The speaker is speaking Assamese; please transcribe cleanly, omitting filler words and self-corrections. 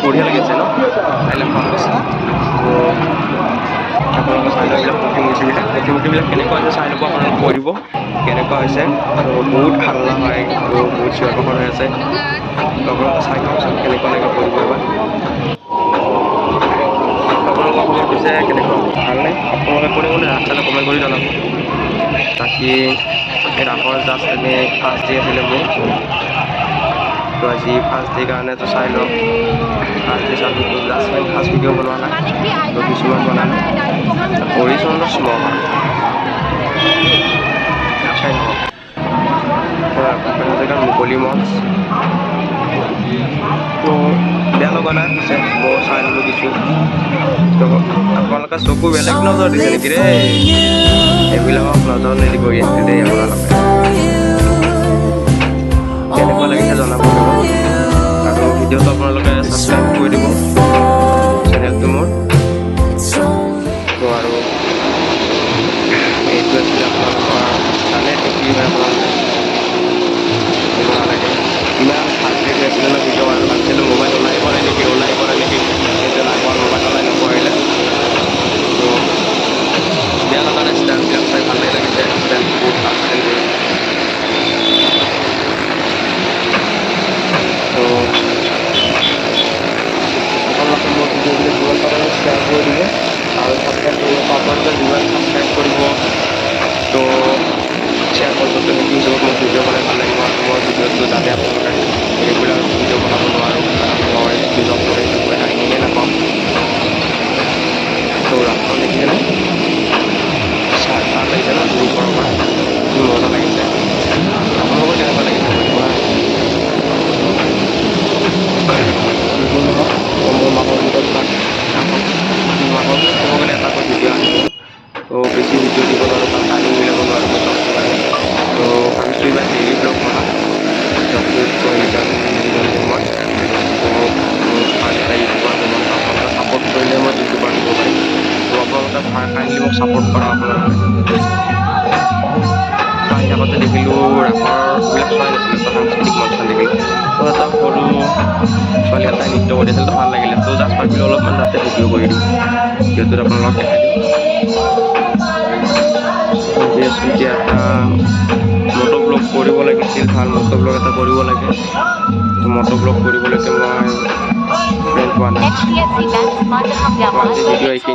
বঢ়িয়া লাগিছে ন চাইলে ভাল লাগিছে তো আপোনালোকে চাই লওক এইবিলাক প্ৰতিমূৰ্তিবিলাক কেনেকুৱা হৈছে চাই ল'ব আপোনালোকে কৈ দিব কেনেকুৱা হৈছে তো বহুত হাল্লা হয় তো বহুত চিঞৰ বাখৰ হৈ আছে তো আপোনালোকে চাই লওকচোন কেনেকুৱা লাগে কৈ দিব এবাৰ আপোনালোকৰ খবৰ পিছে কেনেকুৱা ভালনে আপোনালোকে কোনে কোনে ৰাস চালে কমেণ্ট কৰি জনাব বাকী এই ৰাসৰ জাষ্ট এনেই ফাৰ্ষ্ট ডে আছিলে মোৰ তো আজি ফাৰ্ষ্ট ডে কাৰণে তো চাই লওক ফাৰ্ষ্ট ডে চালোঁ তো জাষ্ট ইমান খাছ ভিডিঅ' বনোৱা নাই তো কিছুমান বনালোঁ হৰিচন্দ্ৰ স্মহা চাই লওক জেগাৰ মুকলি মঞ্চ তো বেয়া লগা নাই পিছে মই চাই ল'লোঁ কিছু তো আপোনালোকে চকু বেলেগ নজৰ দিছে নেকি ৰে এইবিলাকক নজৰ নিদি কৰি আছে দেই আপোনালোকে কেনেকুৱা লাগিছে জনাব আৰু ভিডিঅ'টো আপোনালোকে ছাবস্ক্ৰাইব কৰি দিব চেনেলটো মোৰ তো আৰু এইটো আছিলে আপোনালোকৰ জানে কি হয় আপোনালোকে দিব নালাগে ইমান ভালকৈ গৈ আছিলে ন ভিডিঅ' আৰু ভাবিছিলোঁ মোবাইল ওলাই পৰে নেকি সেইটো লাগোৱাৰ মোবাইল ওলাই নপৰিলে তো বেয়া লগা নাই ষ্টাইলবিলাক চাই ভালেই লাগিছে ষ্টাইলটো বহুত ভাল ষ্টাইল কৰিছে তো আপোনালোকে মোৰ ভিডিঅ'বিলাক যিমান পাৰে শ্বেয়াৰ কৰি দিব আৰু ছাবস্ক্ৰাইব কৰিব আপোনালোকে যিমান ছাবস্ক্ৰাইব কৰিব তো শ্বেয়াৰ কৰিব তো সেইটো হিচাপত মোৰ ভিডিঅ' বনাই ভাল লাগিব আৰু মোৰ ভিডিঅ'টো যাতে আপোনালোকে ৰেগুলাৰ ভিডিঅ' বনাব নোৱাৰোঁ কাৰণ মই জব কৰি থাকোঁ টাইমিঙে নাপাওঁ তো ৰাস্তাও দেখিছেনে চাই ভাল লাগিছে ন দূৰ পৰা কি মজা লাগিছে আপোনালোকৰ কেনেকুৱা লাগিছে মোৰ মাহৰ ভিতৰত মাহৰ ক'ব গ'লে এটাকৈ ভিডিঅ' আনিব তো বেছি ভিডিঅ' দিব নোৱাৰোঁ কাৰণ টাইমিং মিলাব নোৱাৰোঁ মই জবটো কাৰণে তো ভাবিছোঁ এইবাৰ ডেইলি ব্লগ বনাম জবটো ৰিজাইন দিম মই তো ভাল এটা ইউটিউবাৰ হ'ব আপোনালোকে ছাপোৰ্ট কৰিলে মই ইউটিউবাৰ হ'ব পাৰিম তো আপোনালোকে কাইণ্ডলি মোক ছাপোৰ্ট কৰা আপোনালোকে আহি আগতে দেখিলোঁ ৰাসৰবিলাক চোৱাই নাছিলোঁ তো সাংস্কৃতিক মঞ্চখন দেখিলোঁ তো এটা সৰু ছোৱালী এটাই নৃত্য কৰি আছিল তো ভাল লাগিলে তো জাষ্ট ভাবিলোঁ অলপমান তাতে ভিডিঅ' কৰি দিওঁ ভিডিঅ'টোত আপোনালোকক দেখাই দিওঁ এতিয়া এটা মটো ব্লগ কৰিব লাগিছিল ভাল মটো ব্লগ এটা কৰিব লাগে তো মটো ব্লগ কৰিবলৈকে মই ফ্ৰেণ্ড পোৱা নাই ভিডিঅ' এইখিনি